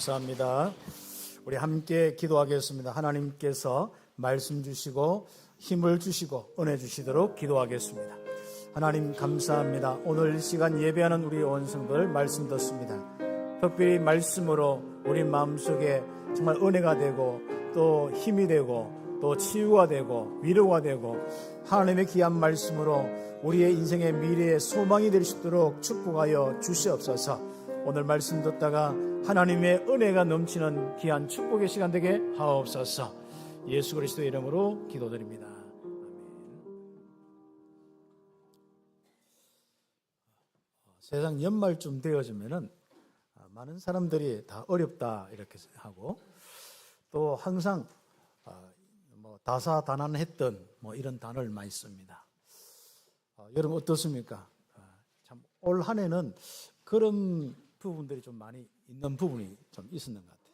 감사합니다. 우리 함께 기도하겠습니다. 하나님께서 말씀 주시고 힘을 주시고 은혜 주시도록 기도하겠습니다. 하나님 감사합니다. 오늘 시간 예배하는 우리 원성들 말씀 듣습니다. 특별히 말씀으로 우리 마음속에 정말 은혜가 되고 또 힘이 되고 또 치유가 되고 위로가 되고 하나님의 귀한 말씀으로 우리의 인생의 미래의 소망이 될 수 있도록 축복하여 주시옵소서. 오늘 말씀 듣다가 하나님의 은혜가 넘치는 귀한 축복의 시간 되게 하옵소서. 예수 그리스도의 이름으로 기도드립니다. 아멘. 세상 연말쯤 되어지면은 많은 사람들이 다 어렵다 이렇게 하고 또 항상 다사다난했던 이런 단어를 많이 씁니다. 여러분 어떻습니까? 참 올 한 해는 그런 부분들이 좀 많이 있는 부분이 좀 있었는 것 같아요.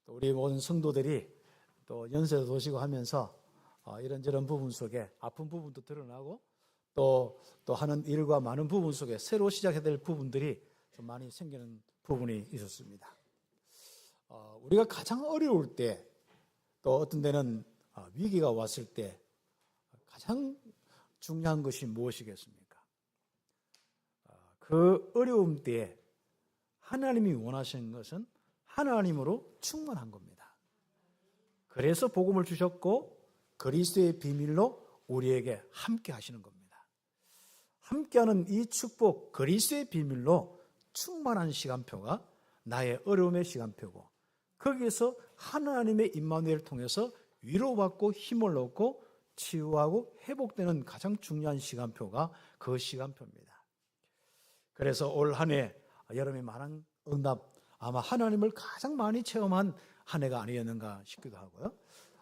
또 우리 모든 성도들이 또 연세도 도시고 하면서 이런저런 부분 속에 아픈 부분도 드러나고 또 하는 일과 많은 부분 속에 새로 시작해야 될 부분들이 좀 많이 생기는 부분이 있었습니다. 우리가 가장 어려울 때 또 어떤 데는 위기가 왔을 때 가장 중요한 것이 무엇이겠습니까? 그 어려움 때에 하나님이 원하시는 것은 하나님으로 충만한 겁니다. 그래서 복음을 주셨고 그리스도의 비밀로 우리에게 함께 하시는 겁니다. 함께하는 이 축복 그리스도의 비밀로 충만한 시간표가 나의 어려움의 시간표고 거기에서 하나님의 임마누엘을 통해서 위로받고 힘을 얻고 치유하고 회복되는 가장 중요한 시간표가 그 시간표입니다. 그래서 올 한 해 여러분의 많은 응답 아마 하나님을 가장 많이 체험한 한 해가 아니었는가 싶기도 하고요.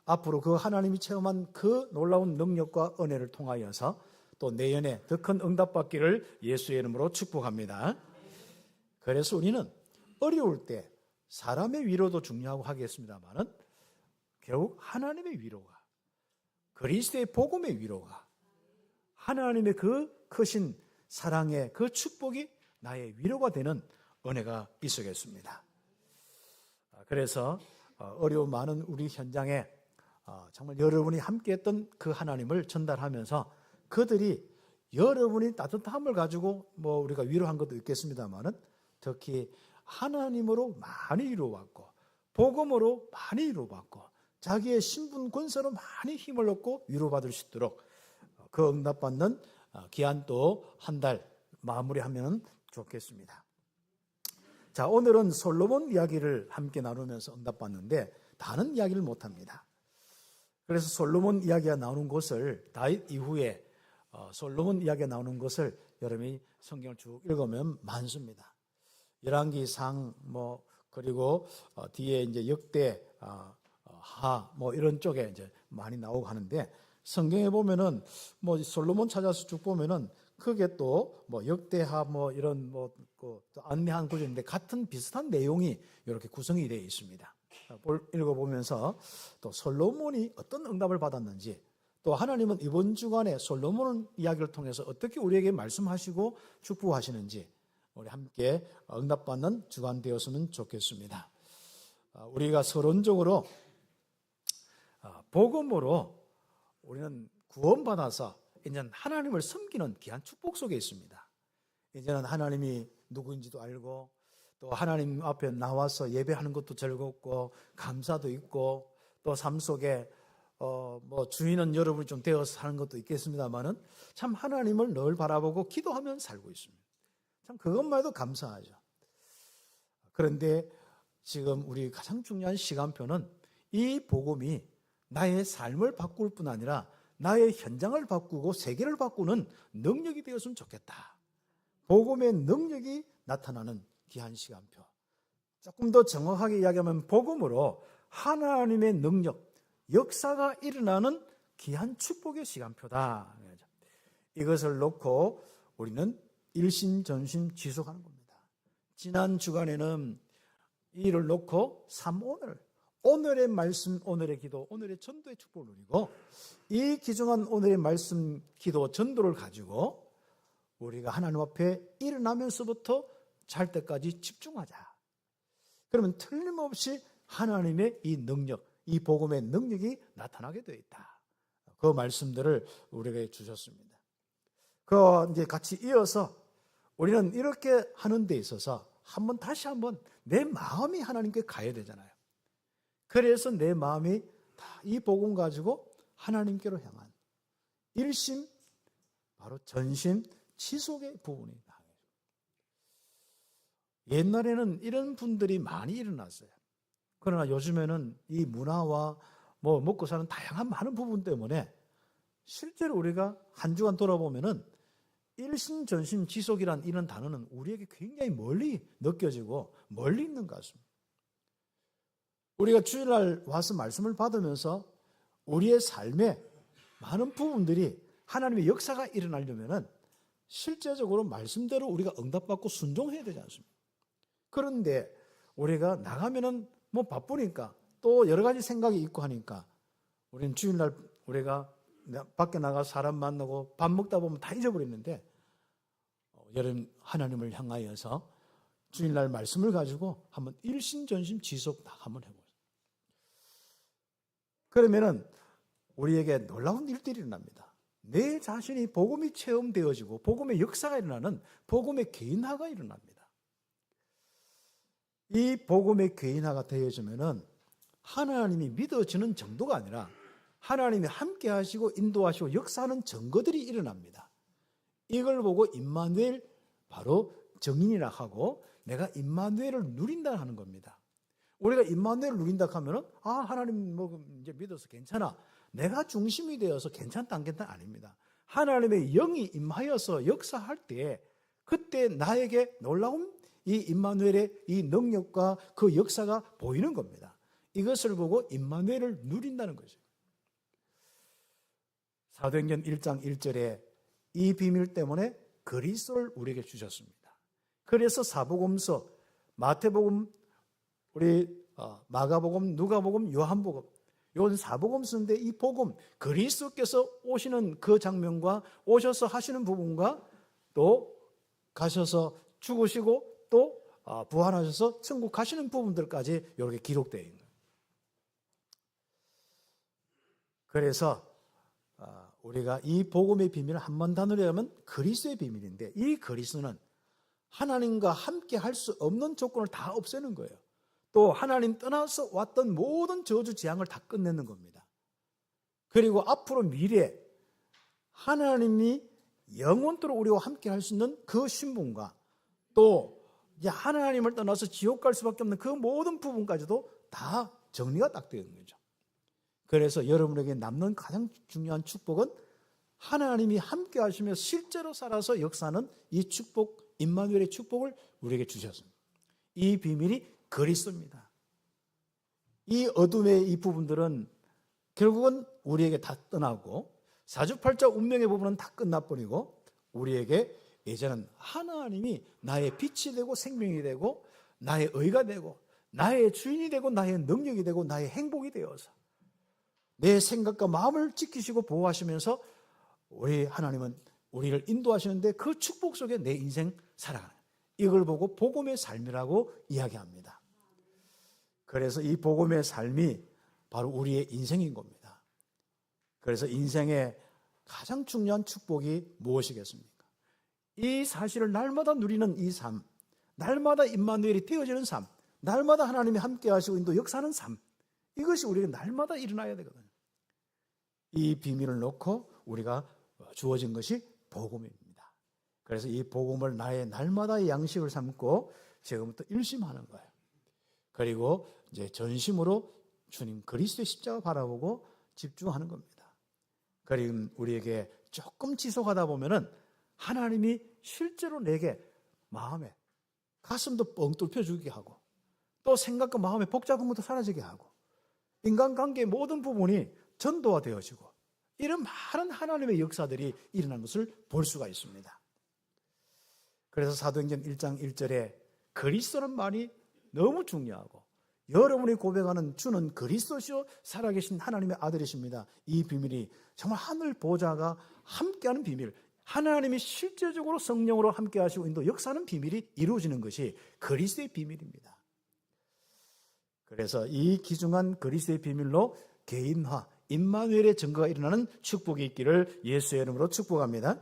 앞으로 그 하나님이 체험한 그 놀라운 능력과 은혜를 통하여서 또 내년에 더 큰 응답받기를 예수의 이름으로 축복합니다. 그래서 우리는 어려울 때 사람의 위로도 중요하고 하겠습니다만은 결국 하나님의 위로가 그리스도의 복음의 위로가 하나님의 그 크신 사랑의 그 축복이 나의 위로가 되는 은혜가 있어야겠습니다. 그래서 어려움 많은 우리 현장에 정말 여러분이 함께했던 그 하나님을 전달하면서 그들이 여러분이 따뜻함을 가지고 우리가 위로한 것도 있겠습니다만은 특히 하나님으로 많이 위로받고 복음으로 많이 위로받고 자기의 신분 권세로 많이 힘을 얻고 위로받을 수 있도록 그 응답받는 기한 또 한 달 마무리하면 좋겠습니다. 자, 오늘은 솔로몬 이야기를 함께 나누면서 응답받는데 다른 이야기를 못합니다. 그래서 솔로몬 이야기가 나오는 곳을 다윗 이후에 솔로몬 이야기가 나오는 것을 여러분이 성경을 쭉 읽으면 많습니다. 열왕기상 그리고 뒤에 이제 역대 하 이런 쪽에 이제 많이 나오고 하는데 성경에 보면은 솔로몬 찾아서 쭉 보면은 그게 또 역대하 이런 안내한 구조인데 같은 비슷한 내용이 이렇게 구성이 되어 있습니다. 읽어보면서 또 솔로몬이 어떤 응답을 받았는지 또 하나님은 이번 주간에 솔로몬 이야기를 통해서 어떻게 우리에게 말씀하시고 축복하시는지 우리 함께 응답받는 주간 되었으면 좋겠습니다. 우리가 서론적으로 복음으로 우리는 구원받아서 이제는 하나님을 섬기는 귀한 축복 속에 있습니다. 이제는 하나님이 누구인지도 알고 또 하나님 앞에 나와서 예배하는 것도 즐겁고 감사도 있고 또 삶 속에 주인은 여러분이 좀 되어서 사는 것도 있겠습니다만은 참 하나님을 늘 바라보고 기도하면 살고 있습니다. 참 그것만 해도 감사하죠. 그런데 지금 우리 가장 중요한 시간표는 이 복음이 나의 삶을 바꿀 뿐 아니라 나의 현장을 바꾸고 세계를 바꾸는 능력이 되었으면 좋겠다. 복음의 능력이 나타나는 귀한 시간표. 조금 더 정확하게 이야기하면 복음으로 하나님의 능력, 역사가 일어나는 귀한 축복의 시간표다. 이것을 놓고 우리는 일심전심 지속하는 겁니다. 지난 주간에는 이 일을 놓고 3오늘 오늘의 말씀, 오늘의 기도, 오늘의 전도의 축복을 누리고 이 귀중한 오늘의 말씀, 기도, 전도를 가지고 우리가 하나님 앞에 일어나면서부터 잘 때까지 집중하자. 그러면 틀림없이 하나님의 이 능력, 이 복음의 능력이 나타나게 되어 있다. 그 말씀들을 우리에게 주셨습니다. 그 이제 같이 이어서 우리는 이렇게 하는 데 있어서 다시 한번 내 마음이 하나님께 가야 되잖아요. 그래서 내 마음이 다 이 복음 가지고 하나님께로 향한 일심, 바로 전심, 지속의 부분이 나아요. 옛날에는 이런 분들이 많이 일어났어요. 그러나 요즘에는 이 문화와 먹고 사는 다양한 많은 부분 때문에 실제로 우리가 한 주간 돌아보면은 일심, 전심, 지속이란 이런 단어는 우리에게 굉장히 멀리 느껴지고 멀리 있는 것 같습니다. 우리가 주일날 와서 말씀을 받으면서 우리의 삶에 많은 부분들이 하나님의 역사가 일어나려면은 실제적으로 말씀대로 우리가 응답받고 순종해야 되지 않습니까? 그런데 우리가 나가면은 바쁘니까 또 여러 가지 생각이 있고 하니까 우리는 주일날 우리가 밖에 나가서 사람 만나고 밥 먹다 보면 다 잊어버리는데 여러분 하나님을 향하여서 주일날 말씀을 가지고 한번 일심전심 지속 한번 해보세요. 그러면은 우리에게 놀라운 일들이 일어납니다. 내 자신이 복음이 체험되어지고 복음의 역사가 일어나는 복음의 개인화가 일어납니다. 이 복음의 개인화가 되어지면은 하나님이 믿어지는 정도가 아니라 하나님이 함께 하시고 인도하시고 역사하는 증거들이 일어납니다. 이걸 보고 임마누엘, 바로 정인이라 하고 내가 임마누엘을 누린다 하는 겁니다. 우리가 임마누엘을 누린다 하면은 하나님 이제 믿어서 괜찮아. 내가 중심이 되어서 괜찮다 안 괜찮다 아닙니다. 하나님의 영이 임하여서 역사할 때 그때 나에게 놀라운 이 임마누엘의 이 능력과 그 역사가 보이는 겁니다. 이것을 보고 임마누엘을 누린다는 거죠. 사도행전 1장 1절에 이 비밀 때문에 그리스도를 우리에게 주셨습니다. 그래서 사복음서, 마태복음, 우리 마가복음, 누가복음, 요한복음, 이건 사복음서인데 이 복음, 그리스도께서 오시는 그 장면과 오셔서 하시는 부분과 또 가셔서 죽으시고 또 부활하셔서 천국 가시는 부분들까지 이렇게 기록되어 있는 거예요. 그래서 우리가 이 복음의 비밀을 한번 단어로 하면 그리스도의 비밀인데 이 그리스도는 하나님과 함께 할 수 없는 조건을 다 없애는 거예요. 또 하나님 떠나서 왔던 모든 저주 재앙을 다 끝내는 겁니다. 그리고 앞으로 미래 하나님이 영원토록 우리와 함께 할 수 있는 그 신분과 또 이제 하나님을 떠나서 지옥 갈 수밖에 없는 그 모든 부분까지도 다 정리가 딱 되어 있는 거죠. 그래서 여러분에게 남는 가장 중요한 축복은 하나님이 함께 하시며 실제로 살아서 역사하는 이 축복, 임마누엘의 축복을 우리에게 주셨습니다. 이 비밀이 그리스도입니다. 이 어둠의 이 부분들은 결국은 우리에게 다 떠나고 사주팔자 운명의 부분은 다 끝나버리고 우리에게 이제는 하나님이 나의 빛이 되고 생명이 되고 나의 의가 되고 나의 주인이 되고 나의 능력이 되고 나의 행복이 되어서 내 생각과 마음을 지키시고 보호하시면서 우리 하나님은 우리를 인도하시는데 그 축복 속에 내 인생 살아가는, 이걸 보고 복음의 삶이라고 이야기합니다. 그래서 이 복음의 삶이 바로 우리의 인생인 겁니다. 그래서 인생의 가장 중요한 축복이 무엇이겠습니까? 이 사실을 날마다 누리는 이 삶, 날마다 임마누엘이 되어지는 삶, 날마다 하나님이 함께 하시고 인도 역사하는 삶, 이것이 우리에게 날마다 일어나야 되거든요. 이 비밀을 놓고 우리가 주어진 것이 복음입니다. 그래서 이 복음을 나의 날마다의 양식을 삼고 지금부터 일심하는 거예요. 그리고 이제 전심으로 주님 그리스도의 십자가 바라보고 집중하는 겁니다. 그리고 우리에게 조금 지속하다 보면은 하나님이 실제로 내게 마음에 가슴도 뻥 뚫혀주게 하고 또 생각과 마음의 복잡한 것도 사라지게 하고 인간관계의 모든 부분이 전도화 되어지고 이런 많은 하나님의 역사들이 일어나는 것을 볼 수가 있습니다. 그래서 사도행전 1장 1절에 그리스도는 말이 너무 중요하고 여러분이 고백하는 주는 그리스도시요 살아계신 하나님의 아들이십니다. 이 비밀이 정말 하늘 보좌가 함께하는 비밀, 하나님이 실제적으로 성령으로 함께하시고 인도 역사하는 비밀이 이루어지는 것이 그리스도의 비밀입니다. 그래서 이 귀중한 그리스도의 비밀로 개인화, 임마누엘의 증거가 일어나는 축복이 있기를 예수의 이름으로 축복합니다.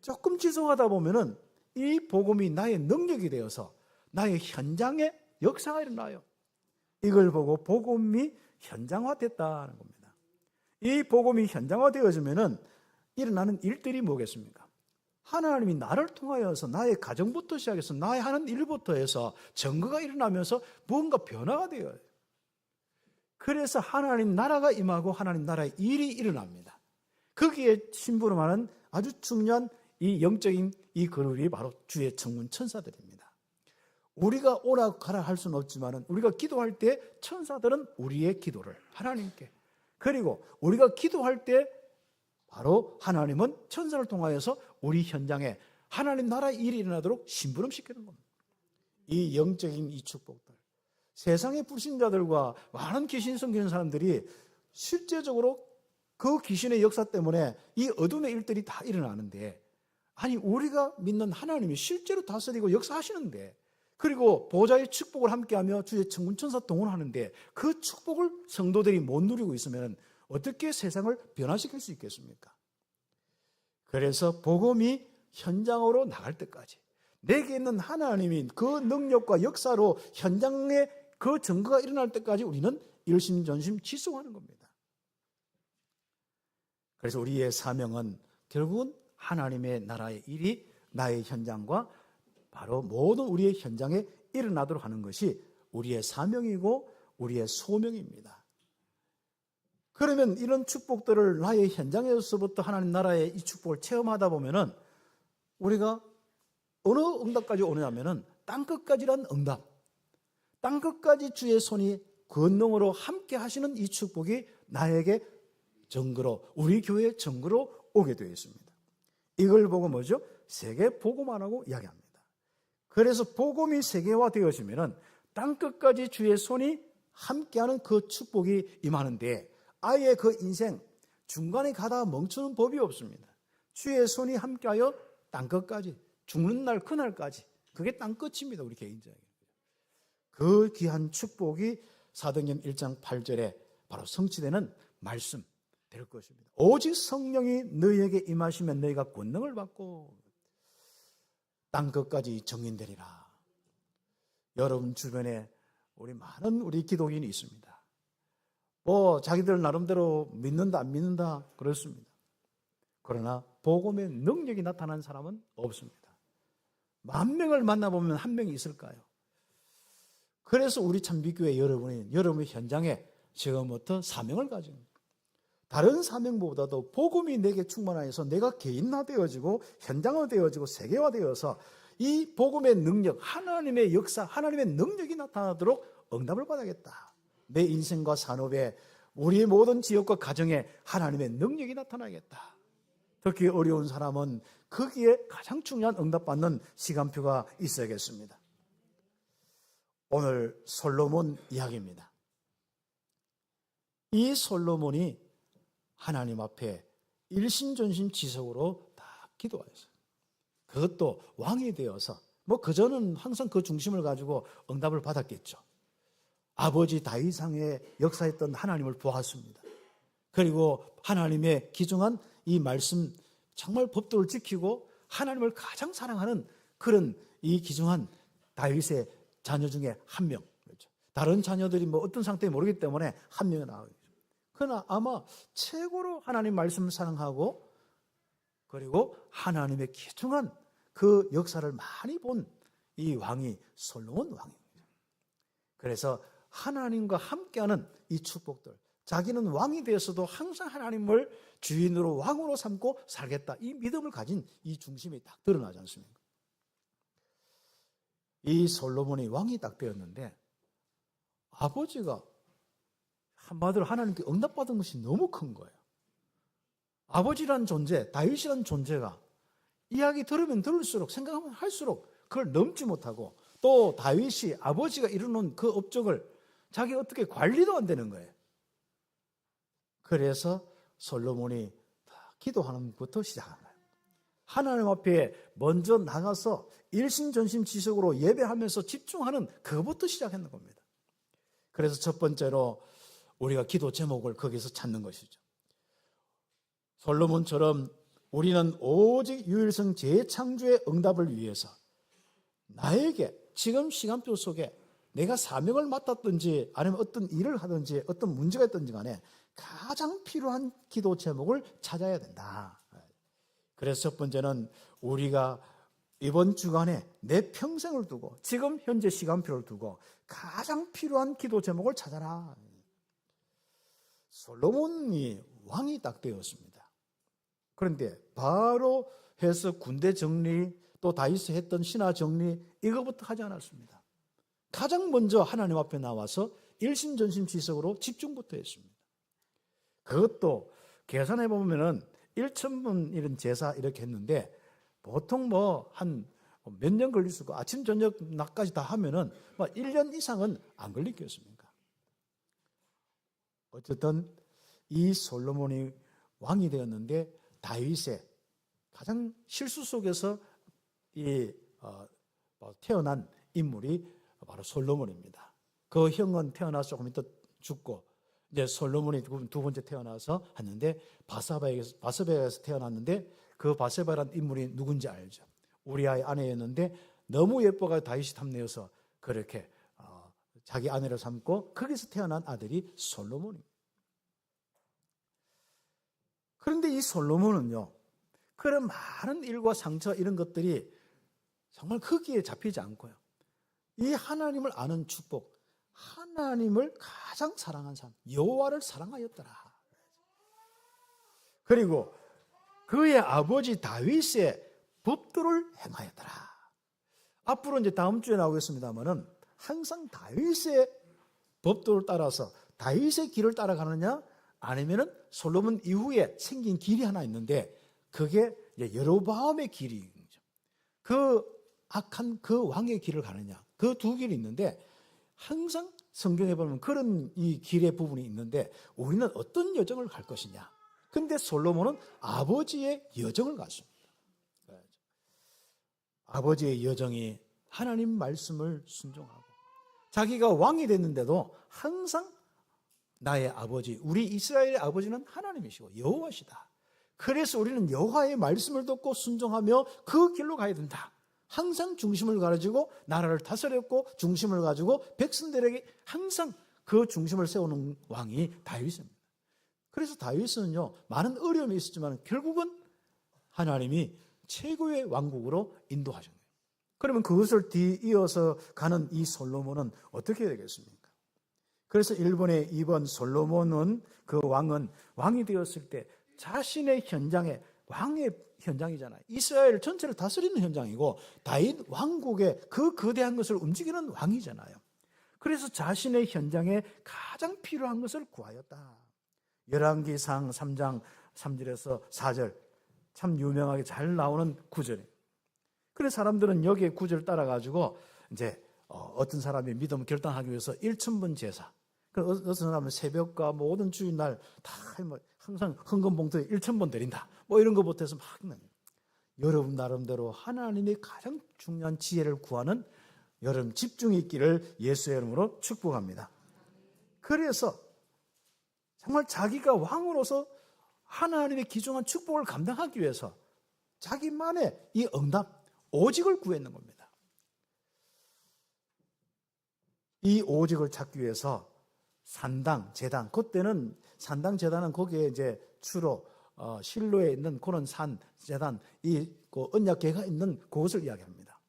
조금 지속하다 보면은 이 복음이 나의 능력이 되어서 나의 현장에 역사가 일어나요. 이걸 보고 복음이 현장화됐다는 겁니다. 이 복음이 현장화되어지면은 일어나는 일들이 뭐겠습니까? 하나님이 나를 통하여서 나의 가정부터 시작해서 나의 하는 일부터 해서 증거가 일어나면서 무언가 변화가 되어요. 그래서 하나님 나라가 임하고 하나님 나라의 일이 일어납니다. 거기에 심부름하는 아주 중요한 이 영적인 이 그룹이 바로 주의 천군 천사들입니다. 우리가 오라 가라 할 수는 없지만 우리가 기도할 때 천사들은 우리의 기도를 하나님께, 그리고 우리가 기도할 때 바로 하나님은 천사를 통하여서 우리 현장에 하나님 나라의 일이 일어나도록 심부름시키는 겁니다. 이 영적인 이 축복들, 세상의 불신자들과 많은 귀신 섬기는 사람들이 실제적으로 그 귀신의 역사 때문에 이 어둠의 일들이 다 일어나는데, 아니 우리가 믿는 하나님이 실제로 다스리고 역사하시는데, 그리고 보좌의 축복을 함께하며 주의 천군천사 동원하는데 그 축복을 성도들이 못 누리고 있으면 어떻게 세상을 변화시킬 수 있겠습니까? 그래서 복음이 현장으로 나갈 때까지 내게 있는 하나님이 그 능력과 역사로 현장에 그 증거가 일어날 때까지 우리는 일심전심 지속하는 겁니다. 그래서 우리의 사명은 결국은 하나님의 나라의 일이 나의 현장과 바로 모든 우리의 현장에 일어나도록 하는 것이 우리의 사명이고 우리의 소명입니다. 그러면 이런 축복들을 나의 현장에서부터 하나님 나라의 이 축복을 체험하다 보면은 우리가 어느 응답까지 오느냐면은 땅끝까지란 응답, 땅끝까지 주의 손이 권능으로 함께 하시는 이 축복이 나에게 증거로, 우리 교회의 증거로 오게 되어 있습니다. 이걸 보고 뭐죠? 세계 복음화라고 이야기합니다. 그래서 복음이 세계화되어지면은 땅끝까지 주의 손이 함께하는 그 축복이 임하는데, 아예 그 인생 중간에 가다가 멈추는 법이 없습니다. 주의 손이 함께하여 땅끝까지, 죽는 날 그날까지, 그게 땅끝입니다. 우리 개인적인 그 귀한 축복이 사도행전 1장 8절에 바로 성취되는 말씀 될 것입니다. 오직 성령이 너희에게 임하시면 너희가 권능을 받고 땅끝까지 정인되리라. 여러분 주변에 많은 우리 기독인이 있습니다. 자기들 나름대로 믿는다 안 믿는다 그렇습니다. 그러나 복음의 능력이 나타난 사람은 없습니다. 10,000명을 만나보면 한 명이 있을까요? 그래서 우리 참비교회 여러분의 현장에 지금부터 사명을 가지고, 다른 사명보다도 복음이 내게 충만하여서 내가 개인화되어지고 현장화되어지고 세계화되어서 이 복음의 능력, 하나님의 역사, 하나님의 능력이 나타나도록 응답을 받아야겠다. 내 인생과 산업에, 우리의 모든 지역과 가정에 하나님의 능력이 나타나겠다. 특히 어려운 사람은 거기에 가장 중요한 응답받는 시간표가 있어야겠습니다. 오늘 솔로몬 이야기입니다. 이 솔로몬이 하나님 앞에 일심전심 지속으로 다 기도하였어요. 그것도 왕이 되어서, 그전은 항상 그 중심을 가지고 응답을 받았겠죠. 아버지 다윗왕의 역사했던 하나님을 보았습니다. 그리고 하나님의 귀중한 이 말씀, 정말 법도를 지키고 하나님을 가장 사랑하는 그런 이 귀중한 다윗의 자녀 중에 한 명. 그렇죠. 다른 자녀들이 어떤 상태인지 모르기 때문에 한 명이 나오죠. 그러나 아마 최고로 하나님 말씀을 사랑하고, 그리고 하나님의 귀중한 그 역사를 많이 본 이 왕이 솔로몬 왕입니다. 그래서 하나님과 함께하는 이 축복들, 자기는 왕이 되어서도 항상 하나님을 주인으로 왕으로 삼고 살겠다, 이 믿음을 가진 이 중심이 딱 드러나지 않습니까? 이 솔로몬이 왕이 딱 되었는데 아버지가 한마디로 하나님께 응답받은 것이 너무 큰 거예요. 아버지란 존재, 다윗이란 존재가 이야기 들으면 들을수록, 생각하면 할수록 그걸 넘지 못하고, 또 다윗이 아버지가 이루는 그 업적을 자기 어떻게 관리도 안 되는 거예요. 그래서 솔로몬이 기도하는 것부터 시작한 거예요. 하나님 앞에 먼저 나가서 일심전심 지속으로 예배하면서 집중하는 그것부터 시작했는 겁니다. 그래서 첫 번째로 우리가 기도 제목을 거기서 찾는 것이죠. 솔로몬처럼 우리는 오직 유일성 재창조의 응답을 위해서 나에게 지금 시간표 속에 내가 사명을 맡았든지 아니면 어떤 일을 하든지 어떤 문제가 있든지 간에 가장 필요한 기도 제목을 찾아야 된다. 그래서 첫 번째는 우리가 이번 주간에 내 평생을 두고 지금 현재 시간표를 두고 가장 필요한 기도 제목을 찾아라. 솔로몬이 왕이 딱 되었습니다. 그런데 바로 해서 군대 정리 또 다윗이 했던 신하 정리 이거부터 하지 않았습니다. 가장 먼저 하나님 앞에 나와서 일심전심지석으로 집중부터 했습니다. 그것도 계산해 보면은 1,000분 이런 제사 이렇게 했는데 보통 뭐 한 몇 년 걸릴 수 있고 아침 저녁 낮까지 다 하면은 뭐 1년 이상은 안 걸리겠습니까? 어쨌든 이 솔로몬이 왕이 되었는데 다윗의 가장 실수 속에서 태어난 인물이 바로 솔로몬입니다. 그 형은 태어나서 조금 이따 죽고 이제 솔로몬이 두 번째 태어나서 했는데 바세바에서 태어났는데 그 바세바라는 인물이 누군지 알죠. 우리아의 아내였는데 너무 예뻐가 다윗이 탐내어서 그렇게 자기 아내를 삼고 거기서 태어난 아들이 솔로몬입니다. 그런데 이 솔로몬은요, 그런 많은 일과 상처 이런 것들이 정말 거기에 잡히지 않고요. 이 하나님을 아는 축복, 하나님을 가장 사랑한 사람, 여호와를 사랑하였더라. 그리고 그의 아버지 다윗의 법도를 행하였더라. 앞으로 이제 다음 주에 나오겠습니다만은 항상 다윗의 법도를 따라서 다윗의 길을 따라가느냐 아니면은 솔로몬 이후에 생긴 길이 하나 있는데 그게 여로보암의 길이죠. 그 악한 그 왕의 길을 가느냐 그 두 길이 있는데 항상 성경에 보면 그런 이 길의 부분이 있는데 우리는 어떤 여정을 갈 것이냐. 근데 솔로몬은 아버지의 여정을 갔습니다. 아버지의 여정이 하나님 말씀을 순종하고 자기가 왕이 됐는데도 항상 나의 아버지, 우리 이스라엘의 아버지는 하나님이시고 여호와시다. 그래서 우리는 여호와의 말씀을 듣고 순종하며 그 길로 가야 된다. 항상 중심을 가지고 나라를 다스렸고 중심을 가지고 백성들에게 항상 그 중심을 세우는 왕이 다윗입니다. 그래서 다윗은요 많은 어려움이 있었지만 결국은 하나님이 최고의 왕국으로 인도하신 거예요. 그러면 그것을 뒤이어서 가는 이 솔로몬은 어떻게 되겠습니까? 그래서 1번에 2번 솔로몬은 그 왕은 왕이 되었을 때 자신의 현장에 왕의 현장이잖아요. 이스라엘 전체를 다스리는 현장이고 다윗 왕국의 그 거대한 것을 움직이는 왕이잖아요. 그래서 자신의 현장에 가장 필요한 것을 구하였다. 열왕기상 3장 3절에서 4절 참 유명하게 잘 나오는 구절이에요. 그래서 사람들은 여기에 구절 따라가지고 이제 어떤 사람이 믿음을 결단하기 위해서 1,000번 제사. 어떤 사람은 새벽과 모든 주일날 다 항상 헌금봉투에 1,000번 드린다. 뭐 이런 것부터 해서 막 여러분 나름대로 하나님의 가장 중요한 지혜를 구하는 여러분 집중이 있기를 예수의 이름으로 축복합니다. 그래서 정말 자기가 왕으로서 하나님의 귀중한 축복을 감당하기 위해서 자기만의 이 응답, 오직을 구했는 겁니다. 이 오직을 찾기 위해서 산당, 제단, 그때는 산당, 제단은 거기에 이제 주로 실로에 있는 그런 산, 제단, 그 언약궤가 있는 그것을 이야기합니다.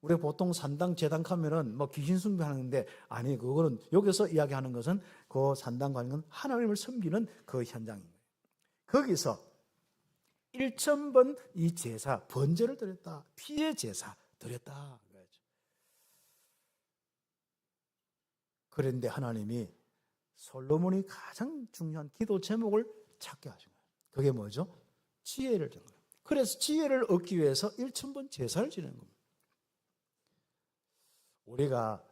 우리가 보통 산당, 제단 가면은 뭐 귀신 숭배하는데 아니 그거는 여기서 이야기하는 것은 그 산당 가는 건 하나님을 섬기는 그 현장입니다. 거기서 1,000번 이 제사, 번제를 드렸다. 피의 제사 드렸다. 그런데 하나님이 솔로몬이 가장 중요한 기도 제목을 찾게 하신 거예요. 그게 뭐죠? 지혜를 준 거예요. 그래서 지혜를 얻기 위해서 1,000번 제사를 지내는 겁니다. 우리가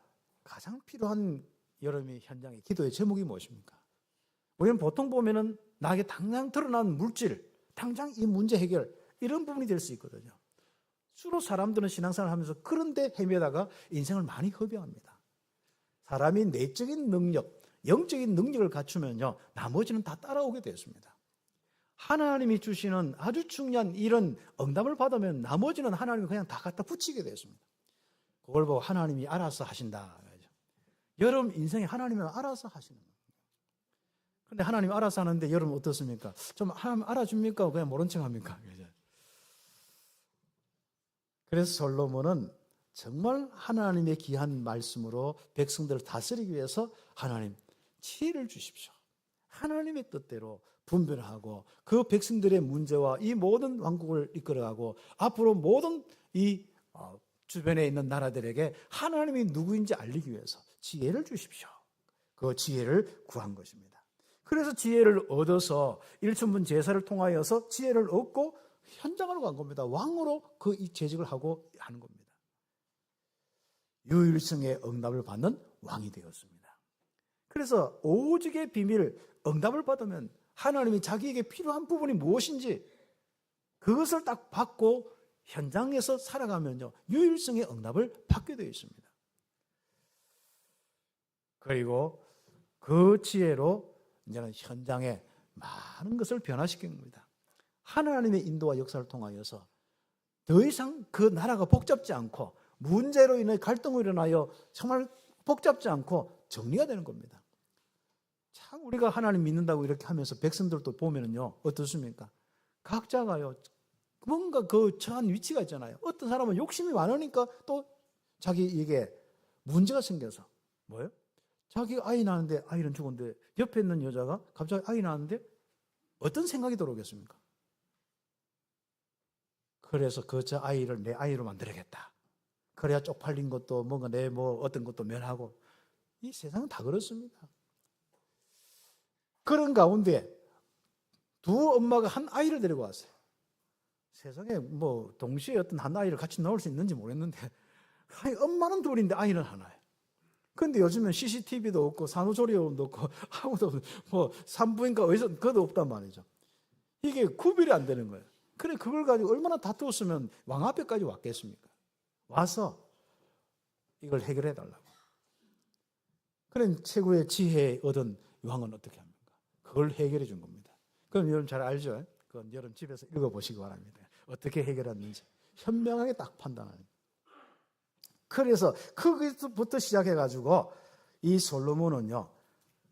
가장 필요한 여러분의 현장의 기도의 제목이 무엇입니까? 우리는 보통 보면은 나에게 당장 드러난 물질, 당장 이 문제 해결 이런 부분이 될 수 있거든요. 주로 사람들은 신앙생활을 하면서 그런데 헤매다가 인생을 많이 허비합니다. 사람이 내적인 능력, 영적인 능력을 갖추면요, 나머지는 다 따라오게 되었습니다. 하나님이 주시는 아주 중요한 이런 응답을 받으면 나머지는 하나님이 그냥 다 갖다 붙이게 되었습니다. 그걸 보고 하나님이 알아서 하신다. 여러분 인생에 하나님이 알아서 하시는 거예요. 그런데 하나님이 알아서 하는데 여러분 어떻습니까? 좀 하나님 알아줍니까? 그냥 모른 척 합니까? 그래서 솔로몬은 정말 하나님의 귀한 말씀으로 백성들을 다스리기 위해서 하나님 지혜를 주십시오. 하나님의 뜻대로 분별하고 그 백성들의 문제와 이 모든 왕국을 이끌어가고 앞으로 모든 이 주변에 있는 나라들에게 하나님이 누구인지 알리기 위해서 지혜를 주십시오. 그 지혜를 구한 것입니다. 그래서 지혜를 얻어서 일천분 제사를 통하여서 지혜를 얻고 현장으로 간 겁니다. 왕으로 그 재직을 하고 하는 겁니다. 유일성의 응답을 받는 왕이 되었습니다. 그래서 오직의 비밀, 응답을 받으면 하나님이 자기에게 필요한 부분이 무엇인지 그것을 딱 받고 현장에서 살아가면요, 유일성의 응답을 받게 되어 있습니다. 그리고 그 지혜로 이제는 현장에 많은 것을 변화시킨 겁니다. 하나님의 인도와 역사를 통하여서 더 이상 그 나라가 복잡지 않고 문제로 인해 갈등이 일어나요 정말 복잡지 않고 정리가 되는 겁니다. 참 우리가 하나님 믿는다고 이렇게 하면서 백성들도 보면은요 어떻습니까? 각자가요 뭔가 그 처한 위치가 있잖아요. 어떤 사람은 욕심이 많으니까 또 자기에게 문제가 생겨서 뭐예요? 자기 아이 낳았는데 아이는 죽었는데 옆에 있는 여자가 갑자기 아이 낳았는데 어떤 생각이 들어오겠습니까? 그래서 그 저 아이를 내 아이로 만들어야겠다. 그래야 쪽팔린 것도 뭔가 내 뭐 어떤 것도 면하고. 이 세상은 다 그렇습니다. 그런 가운데 두 엄마가 한 아이를 데리고 왔어요. 세상에 뭐 동시에 어떤 한 아이를 같이 낳을 수 있는지 모르겠는데 엄마는 둘인데 아이는 하나예요. 그런데 요즘은 CCTV도 없고 산후조리원도 없고 아무도 뭐 산부인과 의사 그것도 없단 말이죠. 이게 구별이 안 되는 거예요. 그래 그걸 가지고 얼마나 다투었으면 왕 앞에까지 왔겠습니까? 와서 이걸 해결해 달라고. 그런 최고의 지혜 얻은 왕은 어떻게 합니까? 그걸 해결해 준 겁니다. 그럼 여러분 잘 알죠? 그건 여러분 집에서 읽어보시기 바랍니다. 어떻게 해결했는지 현명하게 딱 판단하는. 그래서 거기서부터 시작해가지고 이 솔로몬은요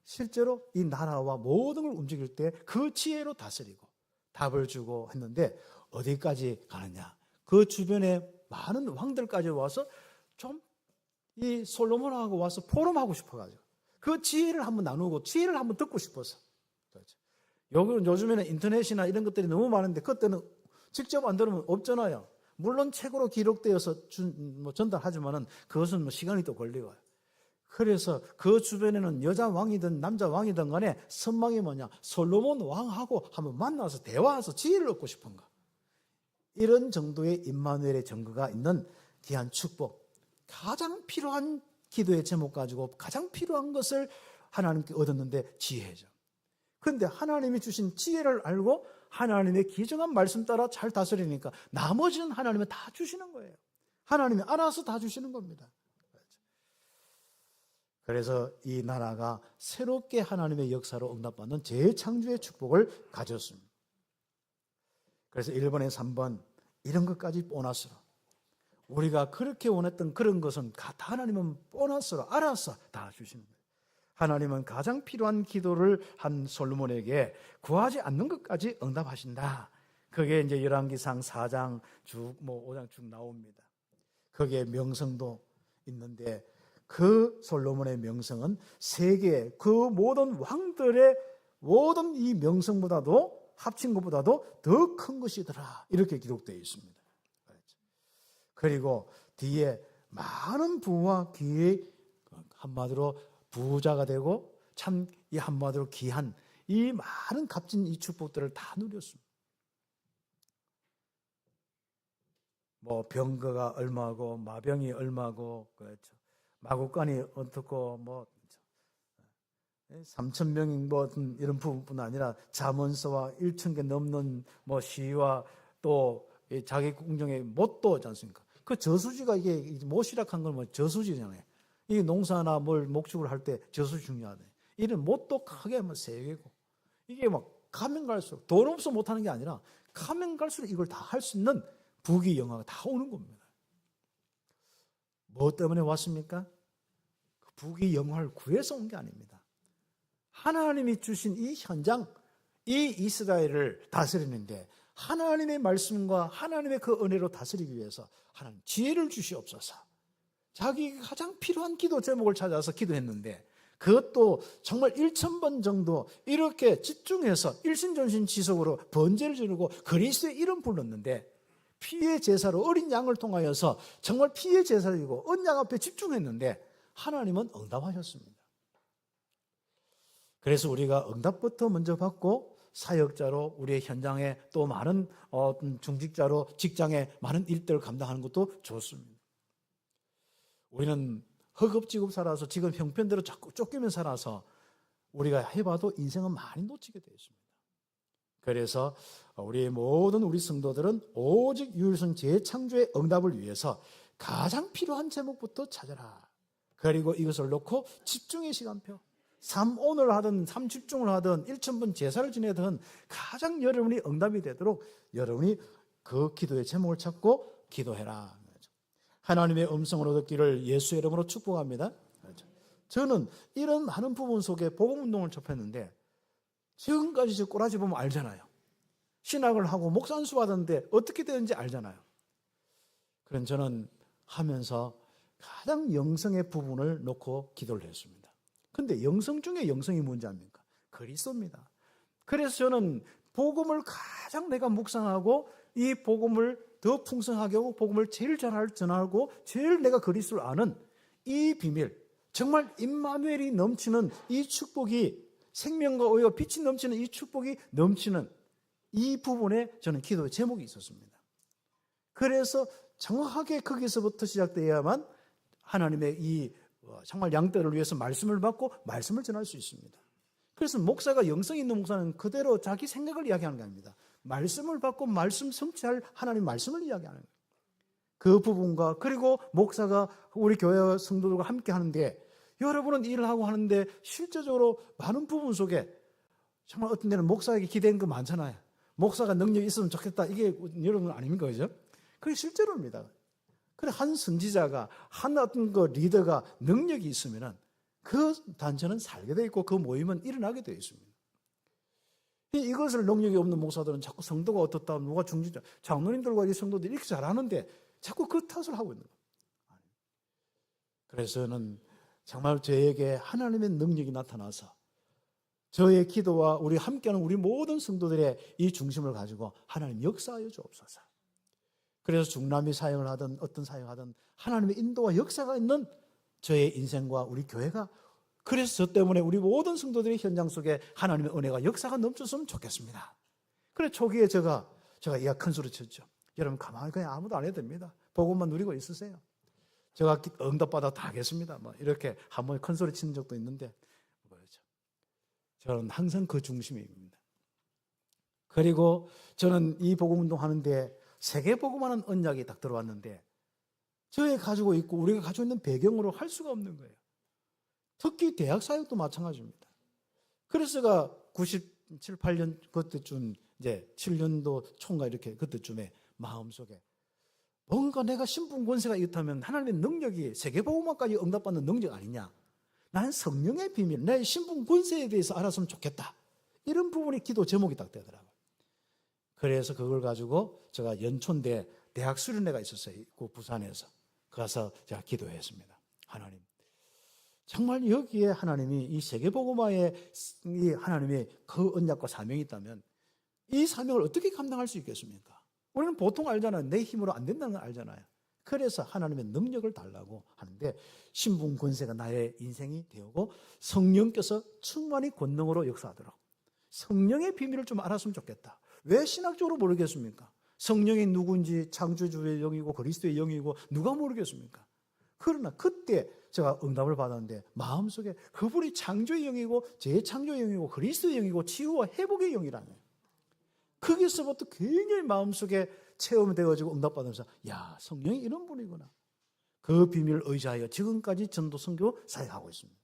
실제로 이 나라와 모든 걸 움직일 때 그 지혜로 다스리고 답을 주고 했는데 어디까지 가느냐? 그 주변에 많은 왕들까지 와서 좀 이 솔로몬하고 와서 포럼하고 싶어가지고 그 지혜를 한번 나누고 지혜를 한번 듣고 싶어서. 그렇죠. 요즘에는 인터넷이나 이런 것들이 너무 많은데 그때는 직접 안 들으면 없잖아요. 물론 책으로 기록되어서 전달하지만은 그것은 뭐 시간이 또 걸리고요. 그래서 그 주변에는 여자 왕이든 남자 왕이든 간에 선망이 뭐냐? 솔로몬 왕하고 한번 만나서 대화해서 지혜를 얻고 싶은가? 이런 정도의 임마누엘의 증거가 있는 귀한 축복. 가장 필요한 기도의 제목 가지고 가장 필요한 것을 하나님께 얻었는데 지혜죠. 그런데 하나님이 주신 지혜를 알고 하나님의 기정한 말씀 따라 잘 다스리니까 나머지는 하나님이 다 주시는 거예요. 하나님이 알아서 다 주시는 겁니다. 그래서 이 나라가 새롭게 하나님의 역사로 응답받는 재창조의 축복을 가졌습니다. 그래서 1번에 3번 이런 것까지 보너스로 우리가 그렇게 원했던 그런 것은 다 하나님은 보너스로 알아서 다 주시는 거예요. 하나님은 가장 필요한 기도를 한 솔로몬에게 구하지 않는 것까지 응답하신다. 그게 이제 열왕기상 4장 쭉 5장 쭉 나옵니다. 거기에 명성도 있는데 그 솔로몬의 명성은 세계 그 모든 왕들의 모든 이 명성보다도 합친 것보다도 더 큰 것이더라. 이렇게 기록되어 있습니다. 그리고 뒤에 많은 부와 귀의 한마디로 부자가 되고 참 이 한마디로 귀한 이 많은 값진 이 축복들을 다 누렸습니다. 뭐 병거가 얼마고 마병이 얼마고 그렇죠. 마국간이 어떻고 뭐 3,000명인 뭐 이런 부분뿐 아니라 잠언서와 1,000개 넘는 뭐 시와 또 자기 궁정의 못도 있지 않습니까? 그 저수지가 이게 못이락한 건 뭐 저수지잖아요. 이 농사나 뭘 목축을 할 때 젖이 중요하대. 이런 못도 크게 뭐 3개고. 이게 막 가면 갈수록 돈 없어 못하는 게 아니라 가면 갈수록 이걸 다 할 수 있는 부귀 영화가 다 오는 겁니다. 뭐 때문에 왔습니까? 부귀 영화를 구해서 온 게 아닙니다. 하나님이 주신 이 현장, 이 이스라엘을 다스리는데 하나님의 말씀과 하나님의 그 은혜로 다스리기 위해서 하나님 지혜를 주시옵소서. 자기 가장 필요한 기도 제목을 찾아서 기도했는데 그것도 정말 1000번 정도 이렇게 집중해서 일신전신지속으로 번제를 지르고 그리스도의 이름 불렀는데 피의 제사로 어린 양을 통하여서 정말 피의 제사이고 언양 앞에 집중했는데 하나님은 응답하셨습니다. 그래서 우리가 응답부터 먼저 받고 사역자로 우리의 현장에 또 많은 중직자로 직장에 많은 일들을 감당하는 것도 좋습니다. 우리는 허겁지겁 살아서 지금 형편대로 자꾸 쫓기면 살아서 우리가 해봐도 인생은 많이 놓치게 되어 있습니다. 그래서 우리 모든 우리 성도들은 오직 유일성 재창조의 응답을 위해서 가장 필요한 제목부터 찾아라. 그리고 이것을 놓고 집중의 시간표, 3오늘 하든 3집중을 하든 1000번 제사를 지내든 가장 여러분이 응답이 되도록 여러분이 그 기도의 제목을 찾고 기도해라. 하나님의 음성으로 듣기를 예수의 이름으로 축복합니다. 저는 이런 많은 부분 속에 복음운동을 접했는데 지금까지 저 꼬라지 보면 알잖아요. 신학을 하고 목산수 받았는데 어떻게 되는지 알잖아요. 그런 저는 하면서 가장 영성의 부분을 놓고 기도를 했습니다. 그런데 영성 중에 영성이 뭔지 압니까? 그리스도입니다. 그래서 저는 복음을 가장 내가 묵상하고 이 복음을 더 풍성하게 하고 복음을 제일 잘 전하고 제일 내가 그리스도를 아는 이 비밀, 정말 임마누엘이 넘치는 이 축복이 생명과 오히려 빛이 넘치는 이 축복이 넘치는 이 부분에 저는 기도의 제목이 있었습니다. 그래서 정확하게 거기서부터 시작되어야만 하나님의 이 정말 양떼를 위해서 말씀을 받고 말씀을 전할 수 있습니다. 그래서 목사가 영성 있는 목사는 그대로 자기 생각을 이야기하는 게 아닙니다. 말씀을 받고 말씀 성취할 하나님 말씀을 이야기하는 거예요. 그 부분과 그리고 목사가 우리 교회 성도들과 함께 하는데 여러분은 일을 하고 하는데 실제적으로 많은 부분 속에 정말 어떤 데는 목사에게 기대는 거 많잖아요. 목사가 능력이 있으면 좋겠다. 이게 여러분 아닙니까? 그죠? 그게 실제로입니다. 그래 한 선지자가 한 어떤 그 리더가 능력이 있으면은 그 단체는 살게 돼 있고 그 모임은 일어나게 되어 있습니다. 이것을 능력이 없는 목사들은 자꾸 성도가 어떻다, 누가 중지자, 장로님들과 이 성도들이 이렇게 잘하는데 자꾸 그 탓을 하고 있는 거예요. 그래서 저는 정말 저에게 하나님의 능력이 나타나서 저의 기도와 우리 함께하는 우리 모든 성도들의 이 중심을 가지고 하나님 역사하여 주옵소서. 그래서 중남미 사역을 하든 어떤 사역을 하든 하나님의 인도와 역사가 있는 저의 인생과 우리 교회가 그래서 저 때문에 우리 모든 성도들의 현장 속에 하나님의 은혜가 역사가 넘쳤으면 좋겠습니다. 그래 초기에 제가 이가 큰 소리 쳤죠. 여러분 가만히 그냥 아무도 안 해도 됩니다. 복음만 누리고 있으세요. 제가 응답받아 다 하겠습니다. 뭐 이렇게 한 번 큰 소리 치는 적도 있는데 저는 항상 그 중심입니다. 그리고 저는 이 복음운동 하는데 세계 복음하는 언약이 딱 들어왔는데 저희 가지고 있고 우리가 가지고 있는 배경으로 할 수가 없는 거예요. 특히 대학 사역도 마찬가지입니다. 그래서 제가 97, 8년 그때쯤 이제 7년도 총과 이렇게 그때쯤에 마음속에 뭔가 내가 신분 권세가 있다면 하나님의 능력이 세계복음화까지 응답받는 능력 아니냐. 나는 성령의 비밀, 내 신분 권세에 대해서 알았으면 좋겠다. 이런 부분이 기도 제목이 딱 되더라고요. 그래서 그걸 가지고 제가 연촌대 대학 수련회가 있었어요. 그 부산에서. 가서 제가 기도했습니다. 하나님. 정말 여기에 하나님이 이 세계복음화에 이 하나님의 그 언약과 사명이 있다면 이 사명을 어떻게 감당할 수 있겠습니까? 우리는 보통 알잖아요. 내 힘으로 안 된다는 걸 알잖아요. 그래서 하나님의 능력을 달라고 하는데 신분 권세가 나의 인생이 되고 성령께서 충만히 권능으로 역사하도록 성령의 비밀을 좀 알았으면 좋겠다. 왜 신학적으로 모르겠습니까? 성령이 누구인지 창조주의 영이고 그리스도의 영이고 누가 모르겠습니까? 그러나 그때 제가 응답을 받았는데 마음속에 그분이 창조의 영이고 재창조의 영이고 그리스도의 영이고 치유와 회복의 영이라며 거기서부터 굉장히 마음속에 체험되어지고 응답받으면서 야 성령이 이런 분이구나. 그 비밀을 의지하여 지금까지 전도 선교 사역하고 있습니다.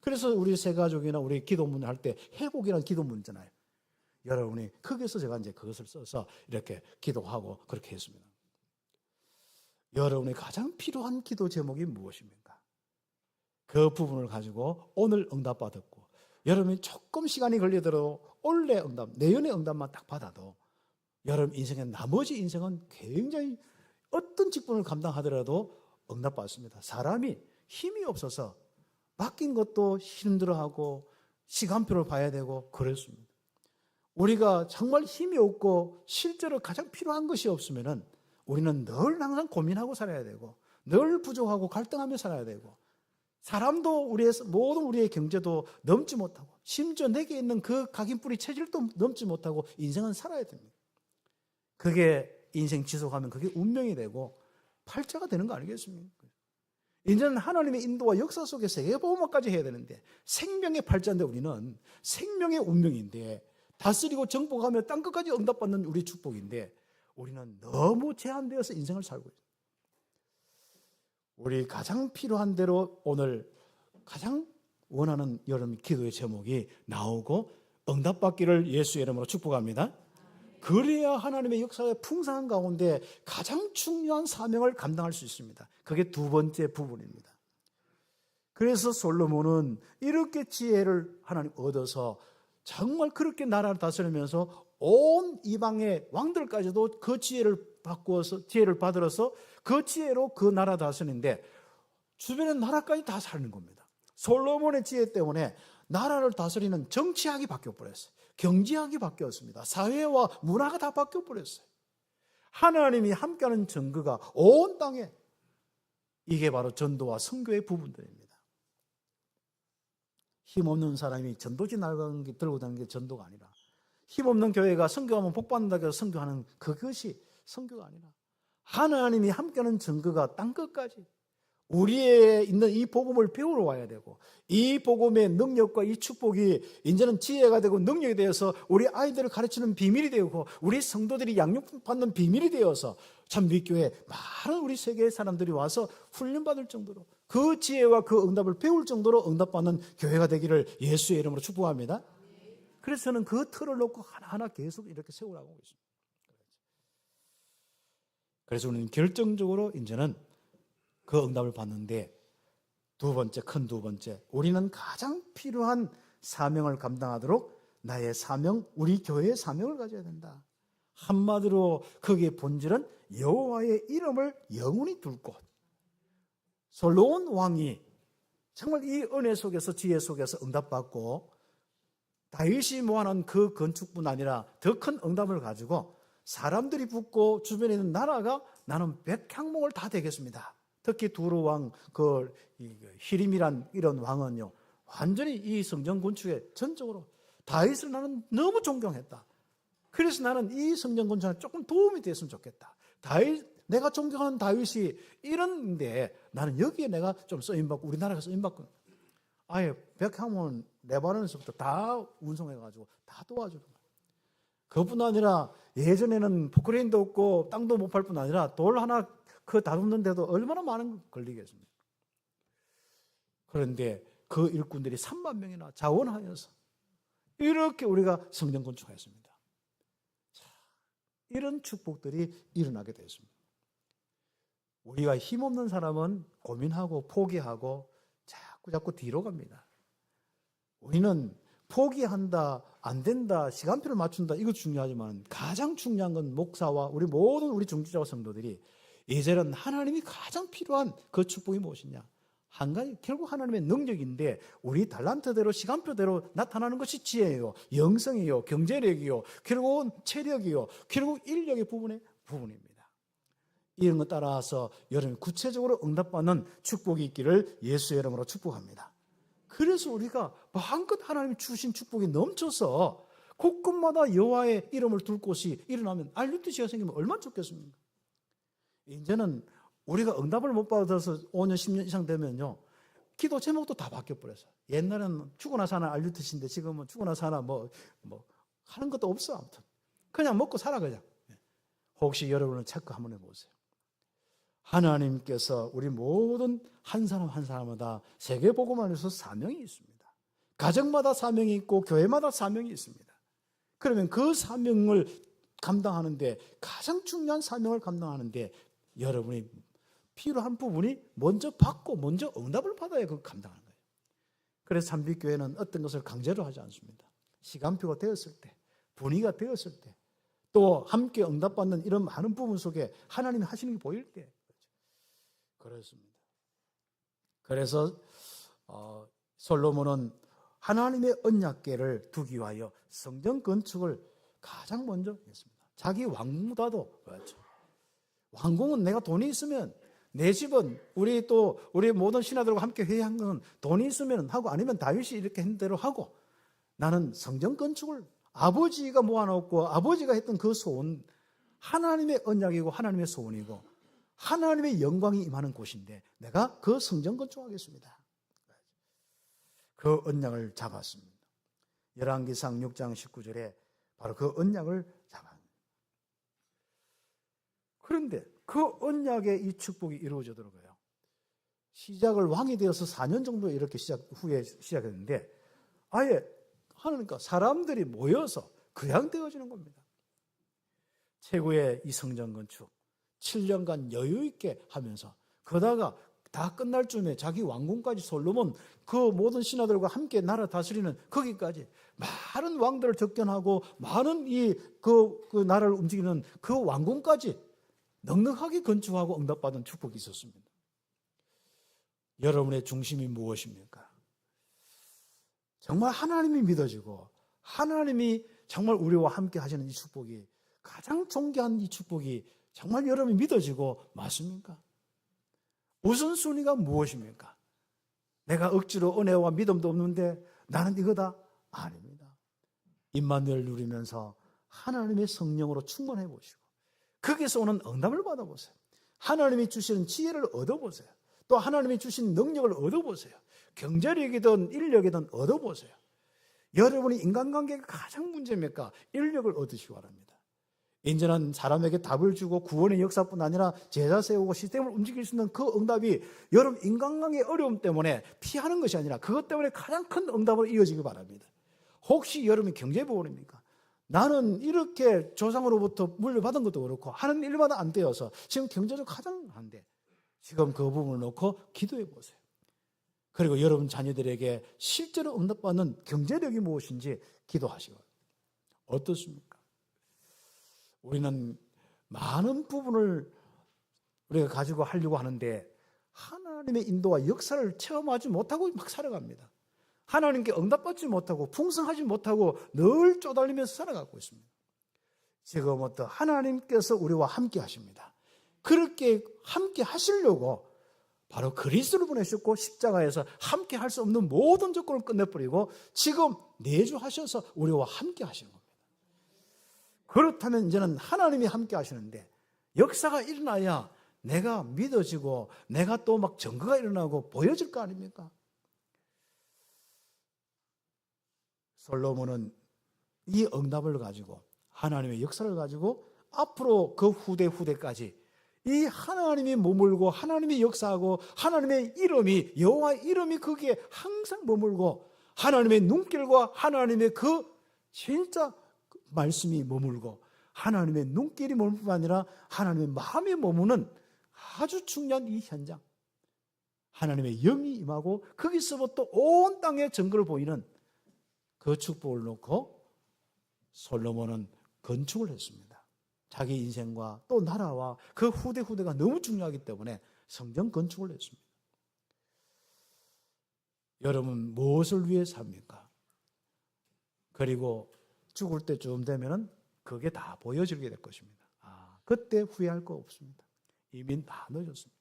그래서 우리 새 가족이나 우리 기도문 할 때 회복이라는 기도문 있잖아요. 여러분이 거기서 제가 이제 그것을 써서 이렇게 기도하고 그렇게 했습니다. 여러분이 가장 필요한 기도 제목이 무엇입니까? 그 부분을 가지고 오늘 응답받았고, 여러분이 조금 시간이 걸리더라도 올해 응답, 내년의 응답만 딱 받아도 여러분 인생의 나머지 인생은 굉장히 어떤 직분을 감당하더라도 응답받습니다. 사람이 힘이 없어서 맡긴 것도 힘들어하고 시간표를 봐야 되고 그렇습니다. 우리가 정말 힘이 없고 실제로 가장 필요한 것이 없으면은 우리는 늘 항상 고민하고 살아야 되고 늘 부족하고 갈등하며 살아야 되고 사람도 모든 우리의 경제도 넘지 못하고 심지어 내게 있는 그 각인뿌리 체질도 넘지 못하고 인생은 살아야 됩니다. 그게 인생 지속하면 그게 운명이 되고 팔자가 되는 거 아니겠습니까? 이제는 하나님의 인도와 역사 속에 세계보험까지 해야 되는데 생명의 팔자인데 우리는 생명의 운명인데 다스리고 정복하며 땅끝까지 응답받는 우리 축복인데 우리는 너무 제한되어서 인생을 살고 있습니다. 우리 가장 필요한 대로 오늘 가장 원하는 여러분 기도의 제목이 나오고 응답받기를 예수의 이름으로 축복합니다. 그래야 하나님의 역사의 풍성한 가운데 가장 중요한 사명을 감당할 수 있습니다. 그게 두 번째 부분입니다. 그래서 솔로몬은 이렇게 지혜를 하나님 얻어서 정말 그렇게 나라를 다스리면서 온 이방의 왕들까지도 그 지혜를 받으러서 그 지혜로 그 나라 다스리는데 주변의 나라까지 다 사는 겁니다. 솔로몬의 지혜 때문에 나라를 다스리는 정치학이 바뀌어버렸어요. 경제학이 바뀌었습니다. 사회와 문화가 다 바뀌어버렸어요. 하나님이 함께하는 증거가 온 땅에 이게 바로 전도와 선교의 부분들입니다. 힘없는 사람이 전도지 들고 다니는 게 전도가 아니라 힘없는 교회가 선교하면 복받는다고 해서 선교하는 그것이 선교가 아니라 하나님이 함께하는 증거가 땅끝까지 우리의 있는 이 복음을 배우러 와야 되고 이 복음의 능력과 이 축복이 이제는 지혜가 되고 능력이 되어서 우리 아이들을 가르치는 비밀이 되고 우리 성도들이 양육받는 비밀이 되어서 참 밑교회 많은 우리 세계의 사람들이 와서 훈련받을 정도로 그 지혜와 그 응답을 배울 정도로 응답받는 교회가 되기를 예수의 이름으로 축복합니다. 그래서 저는 그 틀을 놓고 하나하나 계속 이렇게 세우라고 하고 있습니다. 그래서 우리는 결정적으로 이제는 그 응답을 받는데 큰 두 번째 우리는 가장 필요한 사명을 감당하도록 나의 사명, 우리 교회의 사명을 가져야 된다. 한마디로 거기에 본질은 여호와의 이름을 영원히 둘 곳. 솔로몬 왕이 정말 이 은혜 속에서 지혜 속에서 응답받고 다윗이 모아놓은 그 건축뿐 아니라 더 큰 응답을 가지고 사람들이 붙고 주변에 있는 나라가 나는 백향목을 다 되겠습니다. 특히 두루 왕, 히림이란 이런 왕은요, 완전히 이 성전 건축에 전적으로 다윗을 나는 너무 존경했다. 그래서 나는 이 성전 건축에 조금 도움이 됐으면 좋겠다. 내가 존경하는 다윗이 이런데 나는 여기에 내가 좀 쓰임받고 우리나라가 쓰임받고 아예 백향목은 레바논에서부터 다 운송해가지고 다 도와주고 그뿐 아니라 예전에는 포크레인도 없고 땅도 못 팔 뿐 아니라 돌 하나 그 다듬는데도 얼마나 많은 걸리겠습니까? 그런데 그 일꾼들이 3만 명이나 자원하여서 이렇게 우리가 성전 건축했습니다. 자, 이런 축복들이 일어나게 됐습니다. 우리가 힘없는 사람은 고민하고 포기하고 자꾸 뒤로 갑니다. 우리는 포기한다, 안 된다, 시간표를 맞춘다 이거 중요하지만 가장 중요한 건 목사와 우리 중직자와 성도들이 이제는 하나님이 가장 필요한 그 축복이 무엇이냐? 한 가지 결국 하나님의 능력인데 우리 달란트대로 시간표대로 나타나는 것이 지혜예요, 영성이요, 경제력이요, 결국은 체력이요, 결국 인력의 부분입니다. 이런 것 따라서 여러분 구체적으로 응답받는 축복이 있기를 예수의 이름으로 축복합니다. 그래서 우리가 마음껏 하나님이 주신 축복이 넘쳐서 곳곳마다 여호와의 이름을 둘 곳이 일어나면 알루티시가 생기면 얼마나 좋겠습니까? 이제는 우리가 응답을 못 받아서 5년, 10년 이상 되면요, 기도 제목도 다 바뀌어버렸어요. 옛날에는 죽어나 사나 알루티시인데 지금은 죽어나 사나 하는 것도 없어. 아무튼 그냥 먹고 살아 그냥. 혹시 여러분은 체크 한번 해보세요. 하나님께서 우리 모든 한 사람 한 사람마다 세계복음화에서 사명이 있습니다. 가정마다 사명이 있고 교회마다 사명이 있습니다. 그러면 그 사명을 감당하는데 가장 중요한 사명을 감당하는데 여러분이 필요한 부분이 먼저 받고 먼저 응답을 받아야 그걸 감당하는 거예요. 그래서 참빛교회는 어떤 것을 강제로 하지 않습니다. 시간표가 되었을 때, 분위기가 되었을 때, 또 함께 응답받는 이런 많은 부분 속에 하나님이 하시는 게 보일 때 그렇습니다. 그래서 솔로몬은 하나님의 언약궤를 두기 위하여 성전 건축을 가장 먼저 했습니다. 자기 왕궁보다도 그렇죠. 왕궁은 내가 돈이 있으면, 내 집은 우리 모든 신하들과 함께 회의한 건 돈이 있으면 하고, 아니면 다윗이 이렇게 한 대로 하고, 나는 성전 건축을 아버지가 모아놓고 아버지가 했던 그 소원, 하나님의 언약이고 하나님의 소원이고 하나님의 영광이 임하는 곳인데 내가 그 성전 건축하겠습니다. 그 언약을 잡았습니다. 열왕기상 6장 19절에 바로 그 언약을 잡았습니다. 그런데 그 언약의 이 축복이 이루어지더라고요. 시작을 왕이 되어서 4년 정도 이렇게 후에 시작했는데 아예 하니까 사람들이 모여서 교양되어지는 겁니다. 최고의 이 성전 건축 7년간 여유 있게 하면서 그러다가 다 끝날 쯤에 자기 왕궁까지 솔로몬 그 모든 신하들과 함께 나라 다스리는 거기까지 많은 왕들을 접견하고 많은 그 나라를 움직이는 그 왕궁까지 넉넉하게 건축하고 응답받은 축복이 있었습니다. 여러분의 중심이 무엇입니까? 정말 하나님이 믿어지고 하나님이 정말 우리와 함께 하시는 이 축복이 가장 존귀한 이 축복이 정말 여러분이 믿어지고 맞습니까? 우선순위가 무엇입니까? 내가 억지로 은혜와 믿음도 없는데 나는 이거다? 아닙니다. 임마누엘 누리면서 하나님의 성령으로 충만해 보시고 거기서 오는 응답을 받아보세요. 하나님이 주시는 지혜를 얻어보세요. 또 하나님이 주신 능력을 얻어보세요. 경제력이든 인력이든 얻어보세요. 여러분이 인간관계가 가장 문제입니까? 인력을 얻으시기 바랍니다. 인전한 사람에게 답을 주고 구원의 역사뿐 아니라 제자 세우고 시스템을 움직일 수 있는 그 응답이 여러분 인간관계의 어려움 때문에 피하는 것이 아니라 그것 때문에 가장 큰 응답으로 이어지기 바랍니다. 혹시 여러분이 경제보건입니까? 나는 이렇게 조상으로부터 물려받은 것도 그렇고 하는 일마다 안 되어서 지금 경제적 가장 한데 지금 그 부분을 놓고 기도해 보세요. 그리고 여러분 자녀들에게 실제로 응답받는 경제력이 무엇인지 기도하시고 어떻습니까? 우리는 많은 부분을 우리가 가지고 하려고 하는데 하나님의 인도와 역사를 체험하지 못하고 막 살아갑니다. 하나님께 응답받지 못하고 풍성하지 못하고 늘 쪼달리면서 살아가고 있습니다. 지금부터 하나님께서 우리와 함께 하십니다. 그렇게 함께 하시려고 바로 그리스도를 보내셨고 십자가에서 함께 할 수 없는 모든 조건을 끝내버리고 지금 내주하셔서 우리와 함께 하시는 겁니다. 그렇다면 이제는 하나님이 함께 하시는데 역사가 일어나야 내가 믿어지고 내가 또 막 증거가 일어나고 보여질 거 아닙니까? 솔로몬은 이 응답을 가지고 하나님의 역사를 가지고 앞으로 그 후대까지 이 하나님이 머물고 하나님이 역사하고 하나님의 이름이 여호와의 이름이 거기에 항상 머물고 하나님의 눈길과 하나님의 그 진짜 말씀이 머물고 하나님의 눈길이 머물 뿐만 아니라 하나님의 마음이 머무는 아주 중요한 이 현장 하나님의 영이 임하고 거기서부터 온 땅에 증거를 보이는 그 축복을 놓고 솔로몬은 건축을 했습니다. 자기 인생과 또 나라와 그 후대가 너무 중요하기 때문에 성전 건축을 했습니다. 여러분 무엇을 위해 삽니까? 그리고 죽을 때쯤 되면은 그게 다 보여지게 될 것입니다. 그때 후회할 거 없습니다. 이미 다 늦었습니다.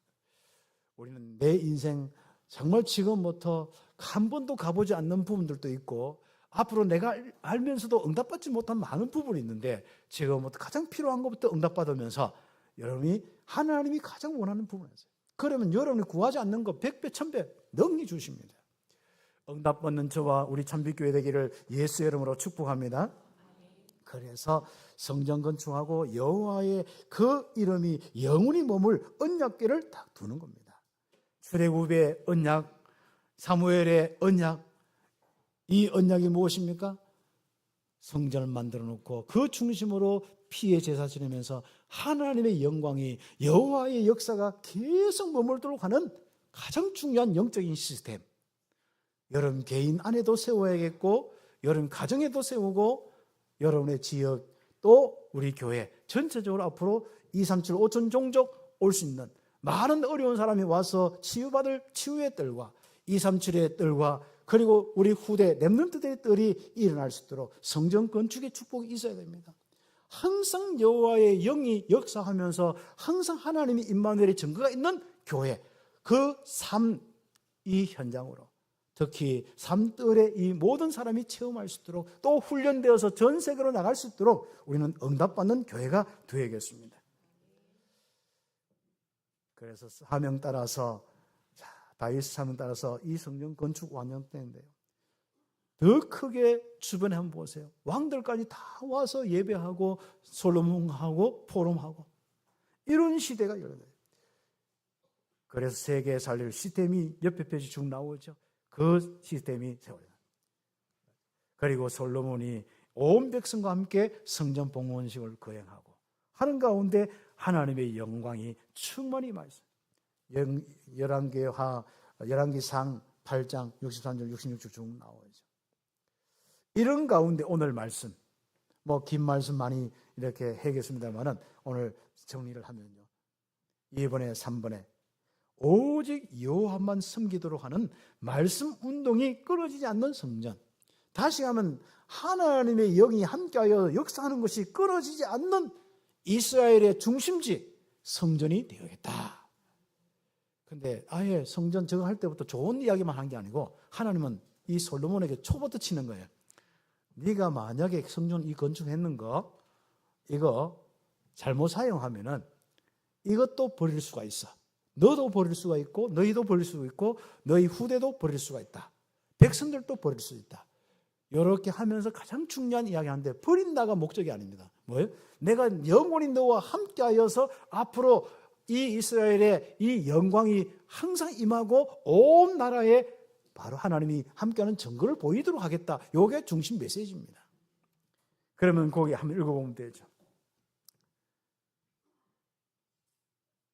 우리는 내 인생 정말 지금부터 한 번도 가보지 않는 부분들도 있고 앞으로 내가 알면서도 응답받지 못한 많은 부분이 있는데 지금부터 가장 필요한 것부터 응답받으면서 여러분이 하나님이 가장 원하는 부분이었어요. 그러면 여러분이 구하지 않는 것 100배, 1000배 능히 주십니다. 응답받는 저와 우리 참빛교회 되기를 예수의 이름으로 축복합니다. 그래서 성전 건축하고 여호와의 그 이름이 영원히 머물 언약궤를 딱 두는 겁니다. 출애굽의 언약, 사무엘의 언약, 이 언약이 무엇입니까? 성전을 만들어 놓고 그 중심으로 피의 제사 지내면서 하나님의 영광이, 여호와의 역사가 계속 머물도록 하는 가장 중요한 영적인 시스템. 여러분 개인 안에도 세워야겠고, 여러분 가정에도 세우고, 여러분의 지역 또 우리 교회 전체적으로 앞으로 237 5천 종족 올 수 있는 많은 어려운 사람이 와서 치유받을 치유의 뜰과 237의 뜰과 그리고 우리 후대 렘넌트들의 뜰이 일어날 수 있도록 성전 건축의 축복이 있어야 됩니다. 항상 여호와의 영이 역사하면서 항상 하나님의 임마누엘의 증거가 있는 교회, 그 삶, 이 현장으로 특히 삶뜰에 이 모든 사람이 체험할 수 있도록 또 훈련되어서 전 세계로 나갈 수 있도록 우리는 응답받는 교회가 되어야겠습니다. 그래서 사명 따라서, 다윗 사명 따라서 이 성전 건축 완성되는데요, 더 크게 주변에 한번 보세요. 왕들까지 다 와서 예배하고 솔로몬하고 포럼하고 이런 시대가 열려요. 그래서 세계에 살릴 시스템이 옆에 페이지 쭉 나오죠. 그 시스템이 세워져요. 그리고 솔로몬이 온 백성과 함께 성전 봉헌식을 거행하고 하는 가운데 하나님의 영광이 충만히 임하였어요. 열왕기상 8장 63절 66절 쭉 나오죠. 이런 가운데 오늘 말씀, 긴 말씀 많이 이렇게 해겠습니다만은 오늘 정리를 하면요, 2번에 3번에 오직 여호와만 섬기도록 하는 말씀 운동이 끊어지지 않는 성전, 다시 하면 하나님의 영이 함께하여 역사하는 것이 끊어지지 않는 이스라엘의 중심지 성전이 되어야겠다. 근데 아예 성전 저거 할 때부터 좋은 이야기만 한 게 아니고 하나님은 이 솔로몬에게 초부터 치는 거예요. 네가 만약에 성전 이 건축했는 거 이거 잘못 사용하면은 이것도 버릴 수가 있어. 너도 버릴 수가 있고 너희도 버릴 수가 있고 너희 후대도 버릴 수가 있다. 백성들도 버릴 수 있다. 이렇게 하면서 가장 중요한 이야기하는데, 버린다가 목적이 아닙니다. 뭐예요? 내가 영원히 너와 함께하여서 앞으로 이 이스라엘의 이 영광이 항상 임하고 온 나라에 바로 하나님이 함께하는 증거를 보이도록 하겠다. 이게 중심 메시지입니다. 그러면 거기 한번 읽어보면 되죠.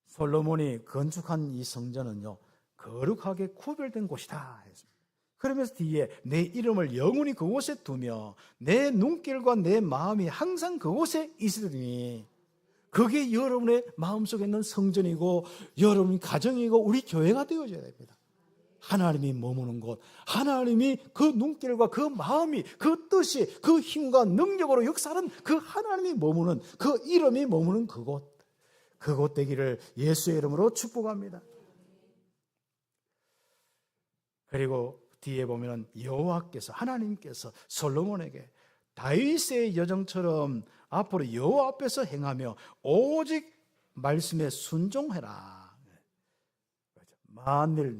솔로몬이 건축한 이 성전은요, 거룩하게 구별된 곳이다 했습니다. 그러면서 뒤에 내 이름을 영원히 그곳에 두며 내 눈길과 내 마음이 항상 그곳에 있으리니, 그게 여러분의 마음속에 있는 성전이고 여러분 가정이고 우리 교회가 되어져야 됩니다. 하나님이 머무는 곳, 하나님이 그 눈길과 그 마음이, 그 뜻이, 그 힘과 능력으로 역사하는 그 하나님이 머무는, 그 이름이 머무는 그곳 되기를 예수의 이름으로 축복합니다. 그리고 뒤에 보면 여호와께서, 하나님께서 솔로몬에게 다윗의 여정처럼 앞으로 여호와 앞에서 행하며 오직 말씀에 순종해라.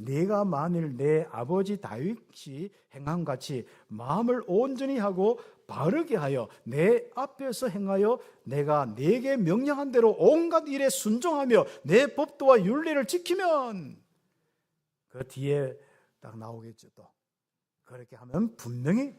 네가 만일 내 아버지 다윗이 행한 같이 마음을 온전히 하고 바르게 하여 내 앞에서 행하여 내가 네게 명령한 대로 온갖 일에 순종하며 내 법도와 율례를 지키면, 그 뒤에 딱 나오겠죠. 또 그렇게 하면 분명히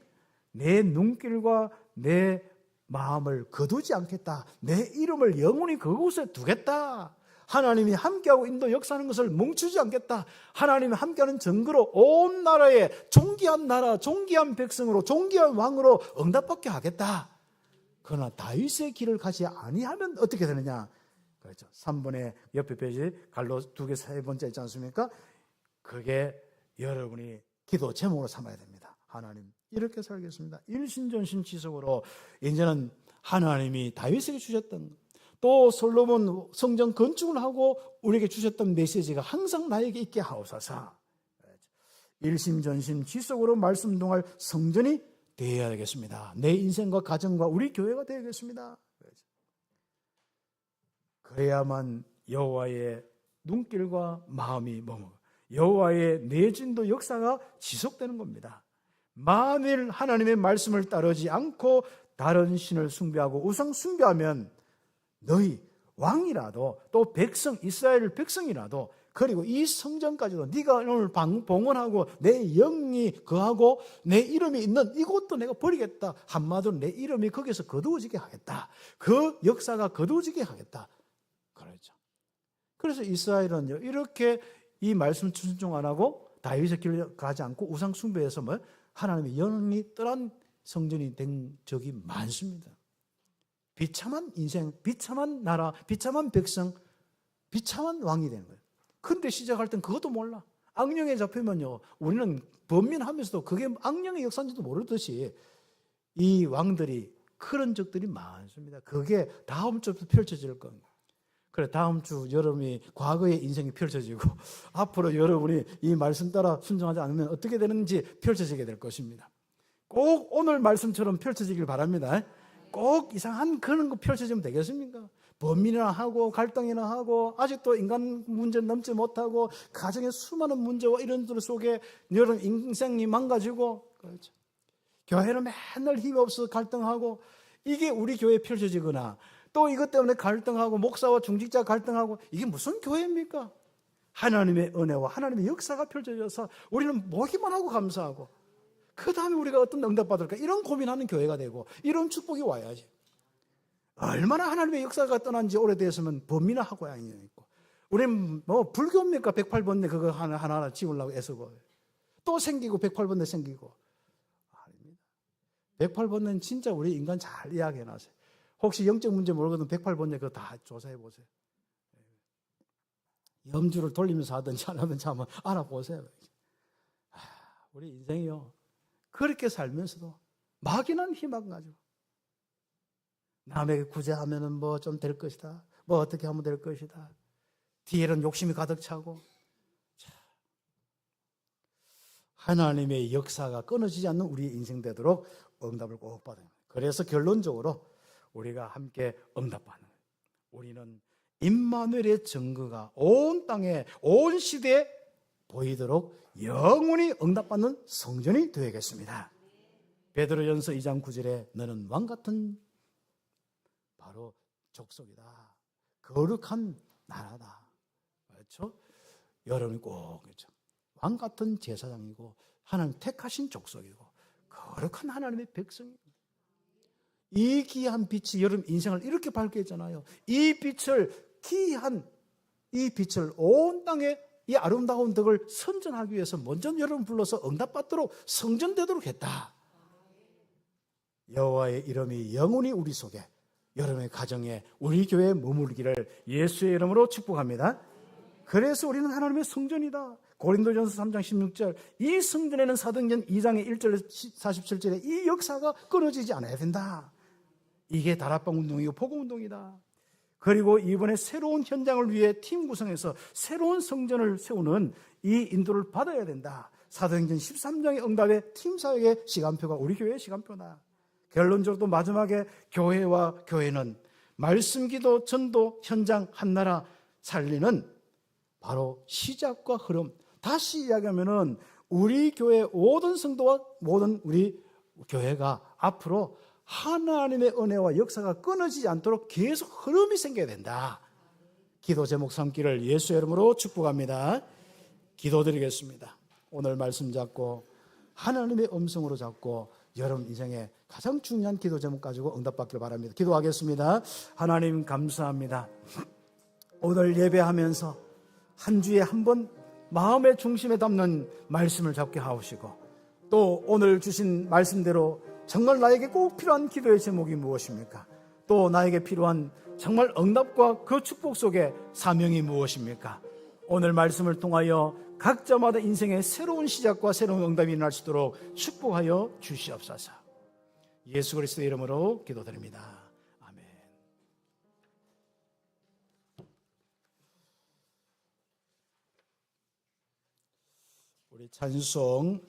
내 눈길과 내 마음을 거두지 않겠다. 내 이름을 영원히 그곳에 두겠다. 하나님이 함께하고 인도 역사하는 것을 멈추지 않겠다. 하나님이 함께하는 증거로 온 나라에 존귀한 나라, 존귀한 백성으로, 존귀한 왕으로 응답받게 하겠다. 그러나 다윗의 길을 가지 아니하면 어떻게 되느냐? 그렇죠. 3번의 옆에 페이지 갈로 2개 3번째 있지 않습니까? 그게 여러분이 기도 제목으로 삼아야 됩니다. 하나님, 이렇게 살겠습니다. 일신전신 지속으로 이제는 하나님이 다윗에게 주셨던, 또 솔로몬 성전 건축을 하고 우리에게 주셨던 메시지가 항상 나에게 있게 하옵소서. 일심전심 지속으로 말씀 운동할 성전이 되어야 되겠습니다. 내 인생과 가정과 우리 교회가 되어야겠습니다. 그래야만 여호와의 눈길과 마음이 머무르고 여호와의 내진도 역사가 지속되는 겁니다. 만일 하나님의 말씀을 따르지 않고 다른 신을 숭배하고 우상 숭배하면 너희 왕이라도 또 백성 이스라엘 백성이라도 그리고 이 성전까지도 네가 오늘 봉헌하고 내 영이 거하고 내 이름이 있는 이곳도 내가 버리겠다. 한마디로 내 이름이 거기서 거두어지게 하겠다. 그 역사가 거두어지게 하겠다. 그렇죠. 그래서 이스라엘은 이렇게 이 말씀 순종 안 하고 다윗의 길을 가지 않고 우상 숭배해서 뭐 하나님의 영이 떠난 성전이 된 적이 많습니다. 비참한 인생, 비참한 나라, 비참한 백성, 비참한 왕이 되는 거예요. 근데 시작할 땐 그것도 몰라. 악령에 잡히면요, 우리는 범민하면서도 그게 악령의 역사인지도 모르듯이 이 왕들이 그런 적들이 많습니다. 그게 다음 주부터 펼쳐질 겁니다. 그래, 다음 주 여러분이 과거의 인생이 펼쳐지고 앞으로 여러분이 이 말씀 따라 순종하지 않으면 어떻게 되는지 펼쳐지게 될 것입니다. 꼭 오늘 말씀처럼 펼쳐지길 바랍니다. 꼭 이상한 그런 거 펼쳐지면 되겠습니까? 범민이나 하고 갈등이나 하고 아직도 인간 문제 넘지 못하고 가정의 수많은 문제와 이런 들 속에 여러분 인생이 망가지고 그렇죠. 교회는 맨날 힘없어 갈등하고 이게 우리 교회에 펼쳐지거나 또 이것 때문에 갈등하고 목사와 중직자 갈등하고 이게 무슨 교회입니까? 하나님의 은혜와 하나님의 역사가 펼쳐져서 우리는 보기만 하고 감사하고 그 다음에 우리가 어떤 응답받을까 이런 고민하는 교회가 되고 이런 축복이 와야지. 얼마나 하나님의 역사가 떠난지 오래됐으면 범민을 하고 있고 우리는 뭐 불교입니까? 108번뇌 그거 하나하나 지우려고 애쓰고 또 생기고 108번뇌 생기고 아닙니다. 108번뇌는 진짜 우리 인간 잘 이야기해놨어요. 혹시 영적 문제 모르거든 108번뇌 그거 다 조사해 보세요. 염주를 돌리면서 하든지 안 하든지 한번 알아보세요. 우리 인생이요 그렇게 살면서도 막연한 희망 가지고 남에게 구제하면은 뭐 좀 될 것이다. 뭐 어떻게 하면 될 것이다. 뒤에는 욕심이 가득 차고. 하나님의 역사가 끊어지지 않는 우리의 인생 되도록 응답을 꼭 받아야 합니다. 그래서 결론적으로 우리가 함께 응답받는 거예요. 우리는 임마누엘의 증거가 온 땅에 온 시대에 보이도록 영원히 응답받는 성전이 되겠습니다. 베드로전서 2장 9절에 너는 왕같은 바로 족속이다. 거룩한 나라다. 그렇죠? 여러분이 꼭 그렇죠. 왕 같은 제사장이고 하나님 택하신 족속이고 거룩한 하나님의 백성입니다. 이 귀한 빛이 여러분 인생을 이렇게 밝게 했잖아요. 이 빛을 귀한 이 빛을 온 땅에 이 아름다운 덕을 선전하기 위해서 먼저 여러분 불러서 응답받도록 성전되도록 했다. 여호와의 이름이 영원히 우리 속에 여러분의 가정에 우리 교회에 머물기를 예수의 이름으로 축복합니다. 그래서 우리는 하나님의 성전이다. 고린도전서 3장 16절 이 성전에는 사도행전 2장의 1절 47절에 이 역사가 끊어지지 않아야 된다. 이게 다락방 운동이고 복음 운동이다. 그리고 이번에 새로운 현장을 위해 팀 구성해서 새로운 성전을 세우는 이 인도를 받아야 된다. 사도행전 13장의 응답의 팀 사역의 시간표가 우리 교회의 시간표다. 결론적으로 마지막에 교회와 교회는 말씀, 기도, 전도, 현장, 한나라 살리는 바로 시작과 흐름. 다시 이야기하면은 우리 교회 모든 성도와 모든 우리 교회가 앞으로 하나님의 은혜와 역사가 끊어지지 않도록 계속 흐름이 생겨야 된다. 기도 제목 삼기를 예수의 이름으로 축복합니다. 기도드리겠습니다. 오늘 말씀 잡고 하나님의 음성으로 잡고 여러분 인생에 가장 중요한 기도 제목 가지고 응답받기를 바랍니다. 기도하겠습니다. 하나님 감사합니다. 오늘 예배하면서 한 주에 한 번 마음의 중심에 담는 말씀을 잡게 하옵시고 또 오늘 주신 말씀대로 정말 나에게 꼭 필요한 기도의 제목이 무엇입니까? 또 나에게 필요한 정말 응답과 그 축복 속에 사명이 무엇입니까? 오늘 말씀을 통하여 각자마다 인생의 새로운 시작과 새로운 응답이 일어날 수 있도록 축복하여 주시옵소서. 예수 그리스도의 이름으로 기도드립니다. 아멘. 우리 찬송